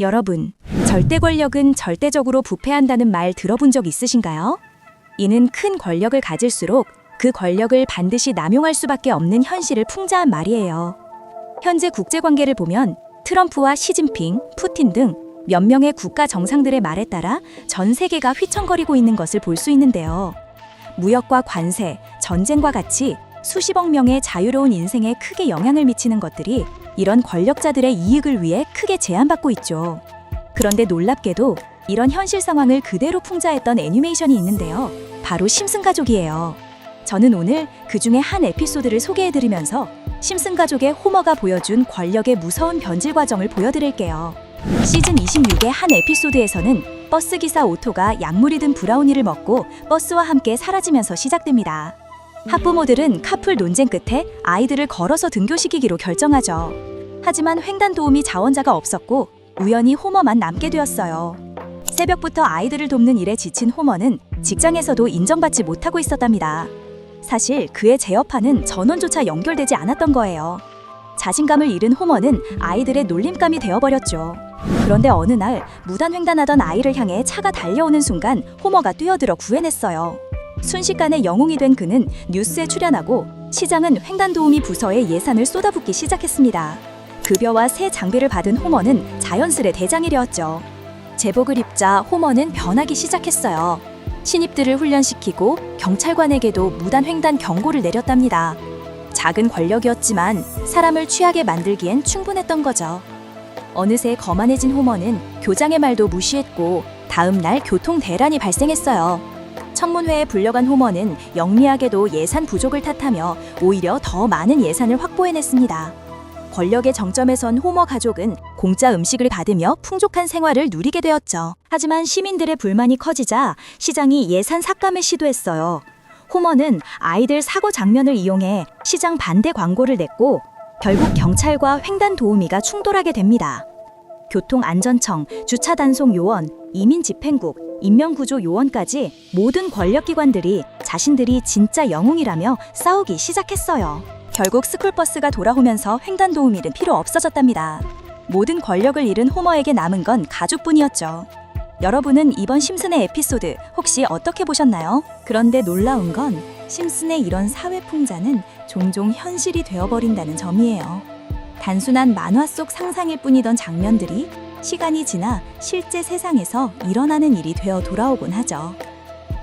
여러분, 절대 권력은 절대적으로 부패한다는 말 들어본 적 있으신가요? 이는 큰 권력을 가질수록 그 권력을 반드시 남용할 수밖에 없는 현실을 풍자한 말이에요. 현재 국제관계를 보면 트럼프와 시진핑, 푸틴 등 몇 명의 국가 정상들의 말에 따라 전 세계가 휘청거리고 있는 것을 볼 수 있는데요. 무역과 관세, 전쟁과 같이 수십억 명의 자유로운 인생에 크게 영향을 미치는 것들이 이런 권력자들의 이익을 위해 크게 제한받고 있죠. 그런데 놀랍게도 이런 현실 상황을 그대로 풍자했던 애니메이션이 있는데요. 바로 심슨 가족이에요. 저는 오늘 그 중에 한 에피소드를 소개해드리면서 심슨 가족의 호머가 보여준 권력의 무서운 변질 과정을 보여드릴게요. 시즌 26의 한 에피소드에서는 버스기사 오토가 약물이 든 브라우니를 먹고 버스와 함께 사라지면서 시작됩니다. 학부모들은 카풀 논쟁 끝에 아이들을 걸어서 등교시키기로 결정하죠. 하지만 횡단 도우미 자원자가 없었고 우연히 호머만 남게 되었어요. 새벽부터 아이들을 돕는 일에 지친 호머는 직장에서도 인정받지 못하고 있었답니다. 사실 그의 제어파는 전원조차 연결되지 않았던 거예요. 자신감을 잃은 호머는 아이들의 놀림감이 되어버렸죠. 그런데 어느 날 무단 횡단하던 아이를 향해 차가 달려오는 순간 호머가 뛰어들어 구해냈어요. 순식간에 영웅이 된 그는 뉴스에 출연하고 시장은 횡단도우미 부서에 예산을 쏟아붓기 시작했습니다. 급여와 새 장비를 받은 호머는 자연스레 대장이 되었죠. 제복을 입자 호머는 변하기 시작했어요. 신입들을 훈련시키고 경찰관에게도 무단 횡단 경고를 내렸답니다. 작은 권력이었지만 사람을 취하게 만들기엔 충분했던 거죠. 어느새 거만해진 호머는 교장의 말도 무시했고 다음 날 교통 대란이 발생했어요. 청문회에 불려간 호머는 영리하게도 예산 부족을 탓하며 오히려 더 많은 예산을 확보해냈습니다. 권력의 정점에 선 호머 가족은 공짜 음식을 받으며 풍족한 생활을 누리게 되었죠. 하지만 시민들의 불만이 커지자 시장이 예산 삭감을 시도했어요. 호머는 아이들 사고 장면을 이용해 시장 반대 광고를 냈고 결국 경찰과 횡단 도우미가 충돌하게 됩니다. 교통안전청, 주차단속요원, 이민집행국, 인명구조요원까지 모든 권력기관들이 자신들이 진짜 영웅이라며 싸우기 시작했어요. 결국 스쿨버스가 돌아오면서 횡단도우미는 필요 없어졌답니다. 모든 권력을 잃은 호머에게 남은 건 가족뿐이었죠. 여러분은 이번 심슨의 에피소드 혹시 어떻게 보셨나요? 그런데 놀라운 건 심슨의 이런 사회 풍자는 종종 현실이 되어버린다는 점이에요. 단순한 만화 속 상상일 뿐이던 장면들이 시간이 지나 실제 세상에서 일어나는 일이 되어 돌아오곤 하죠.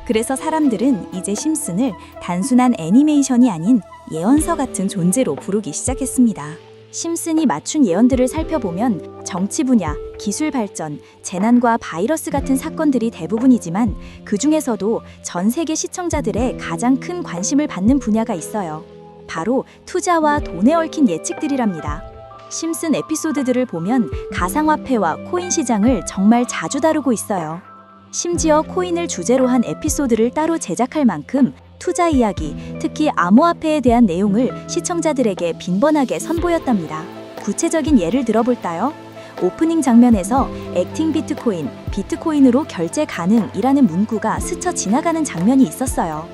그래서 사람들은 이제 심슨을 단순한 애니메이션이 아닌 예언서 같은 존재로 부르기 시작했습니다. 심슨이 맞춘 예언들을 살펴보면 정치 분야, 기술 발전, 재난과 바이러스 같은 사건들이 대부분이지만 그 중에서도 전 세계 시청자들의 가장 큰 관심을 받는 분야가 있어요. 바로 투자와 돈에 얽힌 예측들이랍니다. 심슨 에피소드들을 보면 가상화폐와 코인 시장을 정말 자주 다루고 있어요. 심지어 코인을 주제로 한 에피소드를 따로 제작할 만큼 투자 이야기, 특히 암호화폐에 대한 내용을 시청자들에게 빈번하게 선보였답니다. 구체적인 예를 들어볼까요? 오프닝 장면에서 액팅 비트코인, 비트코인으로 결제 가능이라는 문구가 스쳐 지나가는 장면이 있었어요.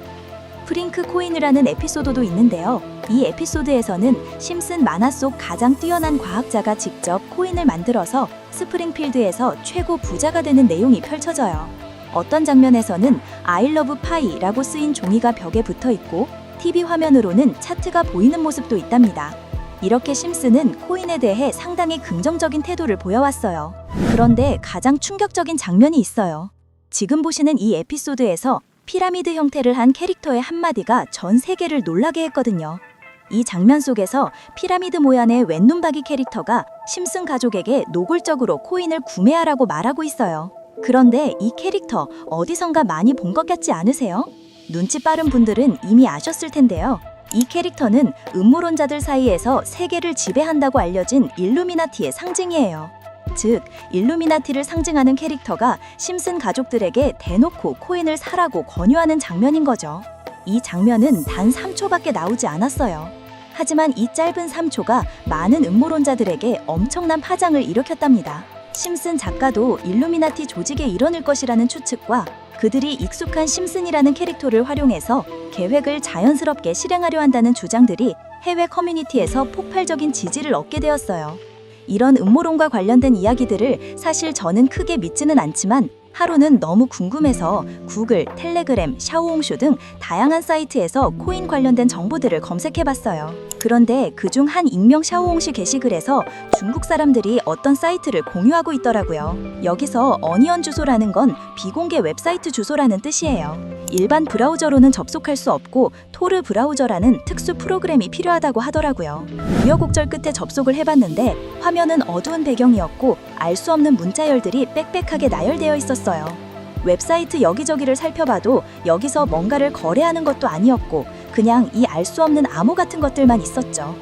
프링크 코인이라는 에피소드도 있는데요. 이 에피소드에서는 심슨 만화 속 가장 뛰어난 과학자가 직접 코인을 만들어서 스프링필드에서 최고 부자가 되는 내용이 펼쳐져요. 어떤 장면에서는 I love pie라고 쓰인 종이가 벽에 붙어 있고 TV 화면으로는 차트가 보이는 모습도 있답니다. 이렇게 심슨은 코인에 대해 상당히 긍정적인 태도를 보여왔어요. 그런데 가장 충격적인 장면이 있어요. 지금 보시는 이 에피소드에서 피라미드 형태를 한 캐릭터의 한마디가 전 세계를 놀라게 했거든요. 이 장면 속에서 피라미드 모양의 왼눈박이 캐릭터가 심슨 가족에게 노골적으로 코인을 구매하라고 말하고 있어요. 그런데 이 캐릭터 어디선가 많이 본 것 같지 않으세요? 눈치 빠른 분들은 이미 아셨을 텐데요. 이 캐릭터는 음모론자들 사이에서 세계를 지배한다고 알려진 일루미나티의 상징이에요. 즉, 일루미나티를 상징하는 캐릭터가 심슨 가족들에게 대놓고 코인을 사라고 권유하는 장면인 거죠. 이 장면은 단 3초밖에 나오지 않았어요. 하지만 이 짧은 3초가 많은 음모론자들에게 엄청난 파장을 일으켰답니다. 심슨 작가도 일루미나티 조직에 일원일 것이라는 추측과 그들이 익숙한 심슨이라는 캐릭터를 활용해서 계획을 자연스럽게 실행하려 한다는 주장들이 해외 커뮤니티에서 폭발적인 지지를 얻게 되었어요. 이런 음모론과 관련된 이야기들을 사실 저는 크게 믿지는 않지만 하루는 너무 궁금해서 구글, 텔레그램, 샤오홍슈 등 다양한 사이트에서 코인 관련된 정보들을 검색해봤어요. 그런데 그중 한 익명 샤오홍슈 게시글에서 중국 사람들이 어떤 사이트를 공유하고 있더라고요. 여기서 어니언 주소라는 건 비공개 웹사이트 주소라는 뜻이에요. 일반 브라우저로는 접속할 수 없고 토르 브라우저라는 특수 프로그램이 필요하다고 하더라고요. 우여곡절 끝에 접속을 해봤는데 화면은 어두운 배경이었고 알 수 없는 문자열들이 빽빽하게 나열되어 있었어요. 웹사이트 여기저기를 살펴봐도 여기서 뭔가를 거래하는 것도 아니었고 그냥 이 알 수 없는 암호 같은 것들만 있었죠.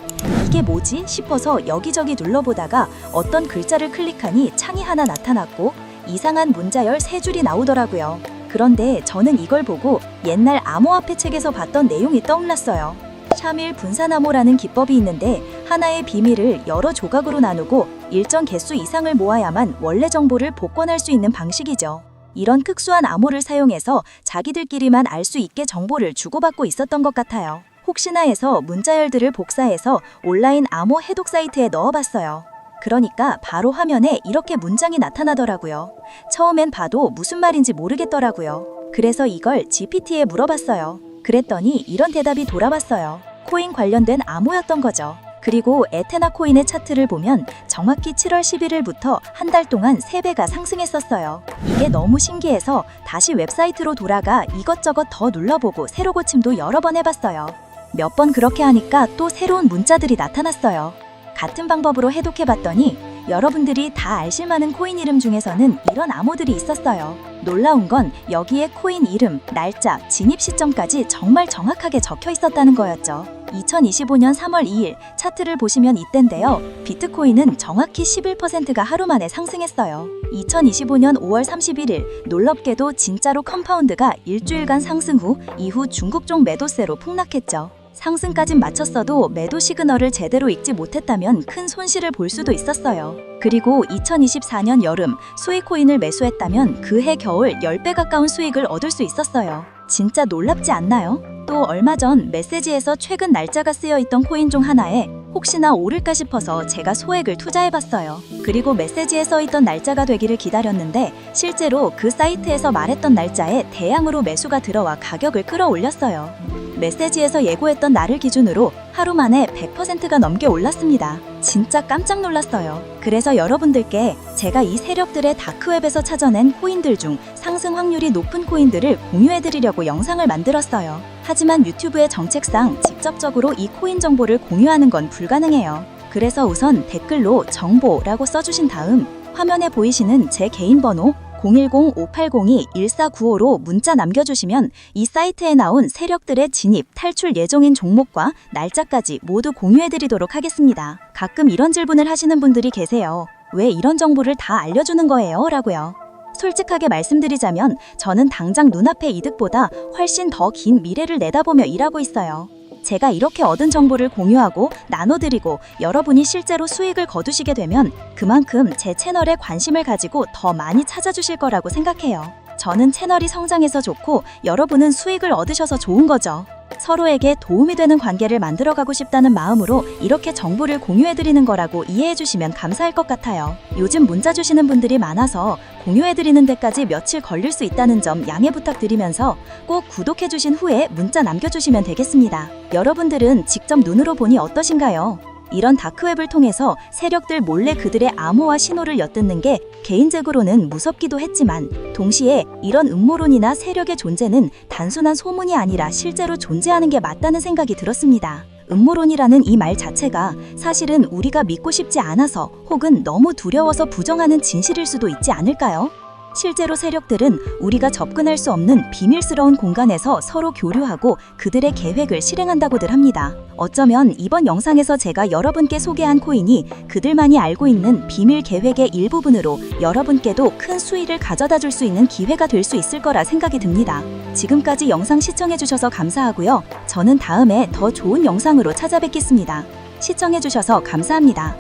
이게 뭐지 싶어서 여기저기 눌러보다가 어떤 글자를 클릭하니 창이 하나 나타났고 이상한 문자열 3줄이 나오더라고요. 그런데 저는 이걸 보고 옛날 암호화폐 책에서 봤던 내용이 떠올랐어요. 샤밀 분산암호라는 기법이 있는데 하나의 비밀을 여러 조각으로 나누고 일정 개수 이상을 모아야만 원래 정보를 복권할 수 있는 방식이죠. 이런 특수한 암호를 사용해서 자기들끼리만 알 수 있게 정보를 주고받고 있었던 것 같아요. 혹시나 해서 문자열들을 복사해서 온라인 암호 해독 사이트에 넣어봤어요. 그러니까 바로 화면에 이렇게 문장이 나타나더라고요. 처음엔 봐도 무슨 말인지 모르겠더라고요. 그래서 이걸 GPT에 물어봤어요. 그랬더니 이런 대답이 돌아왔어요. 코인 관련된 암호였던 거죠. 그리고 에테나 코인의 차트를 보면 정확히 7월 11일부터 한 달 동안 3배가 상승했었어요. 이게 너무 신기해서 다시 웹사이트로 돌아가 이것저것 더 눌러보고 새로 고침도 여러 번 해봤어요. 몇 번 그렇게 하니까 또 새로운 문자들이 나타났어요. 같은 방법으로 해독해봤더니 여러분들이 다 알실만한 코인 이름 중에서는 이런 암호들이 있었어요. 놀라운 건 여기에 코인 이름, 날짜, 진입 시점까지 정말 정확하게 적혀 있었다는 거였죠. 2025년 3월 2일 차트를 보시면 이땐데요. 비트코인은 정확히 11%가 하루 만에 상승했어요. 2025년 5월 31일 놀랍게도 진짜로 컴파운드가 일주일간 상승 후 이후 중국 쪽 매도세로 폭락했죠. 상승까진 마쳤어도 매도 시그널을 제대로 읽지 못했다면 큰 손실을 볼 수도 있었어요. 그리고 2024년 여름 수익코인을 매수했다면 그해 겨울 10배 가까운 수익을 얻을 수 있었어요. 진짜 놀랍지 않나요? 또 얼마 전 메시지에서 최근 날짜가 쓰여 있던 코인 중 하나에 혹시나 오를까 싶어서 제가 소액을 투자해봤어요. 그리고 메시지에 써있던 날짜가 되기를 기다렸는데 실제로 그 사이트에서 말했던 날짜에 대량으로 매수가 들어와 가격을 끌어올렸어요. 메시지에서 예고했던 날을 기준으로 하루 만에 100%가 넘게 올랐습니다. 진짜 깜짝 놀랐어요. 그래서 여러분들께 제가 이 세력들의 다크웹에서 찾아낸 코인들 중 상승 확률이 높은 코인들을 공유해드리려고 영상을 만들었어요. 하지만 유튜브의 정책상 직접적으로 이 코인 정보를 공유하는 건 불가능해요. 그래서 우선 댓글로 정보라고 써주신 다음 화면에 보이시는 제 개인 번호 010-5802-1495로 문자 남겨주시면 이 사이트에 나온 세력들의 진입, 탈출 예정인 종목과 날짜까지 모두 공유해드리도록 하겠습니다. 가끔 이런 질문을 하시는 분들이 계세요. 왜 이런 정보를 다 알려주는 거예요? 라고요. 솔직하게 말씀드리자면 저는 당장 눈앞의 이득보다 훨씬 더 긴 미래를 내다보며 일하고 있어요. 제가 이렇게 얻은 정보를 공유하고 나눠드리고 여러분이 실제로 수익을 거두시게 되면 그만큼 제 채널에 관심을 가지고 더 많이 찾아주실 거라고 생각해요. 저는 채널이 성장해서 좋고 여러분은 수익을 얻으셔서 좋은 거죠. 서로에게 도움이 되는 관계를 만들어가고 싶다는 마음으로 이렇게 정보를 공유해드리는 거라고 이해해주시면 감사할 것 같아요. 요즘 문자 주시는 분들이 많아서 공유해드리는 데까지 며칠 걸릴 수 있다는 점 양해 부탁드리면서 꼭 구독해주신 후에 문자 남겨주시면 되겠습니다. 여러분들은 직접 눈으로 보니 어떠신가요? 이런 다크웹을 통해서 세력들 몰래 그들의 암호와 신호를 엿듣는 게 개인적으로는 무섭기도 했지만 동시에 이런 음모론이나 세력의 존재는 단순한 소문이 아니라 실제로 존재하는 게 맞다는 생각이 들었습니다. 음모론이라는 이 말 자체가 사실은 우리가 믿고 싶지 않아서 혹은 너무 두려워서 부정하는 진실일 수도 있지 않을까요? 실제로 세력들은 우리가 접근할 수 없는 비밀스러운 공간에서 서로 교류하고 그들의 계획을 실행한다고들 합니다. 어쩌면 이번 영상에서 제가 여러분께 소개한 코인이 그들만이 알고 있는 비밀 계획의 일부분으로 여러분께도 큰 수익을 가져다 줄 수 있는 기회가 될 수 있을 거라 생각이 듭니다. 지금까지 영상 시청해주셔서 감사하고요. 저는 다음에 더 좋은 영상으로 찾아뵙겠습니다. 시청해주셔서 감사합니다.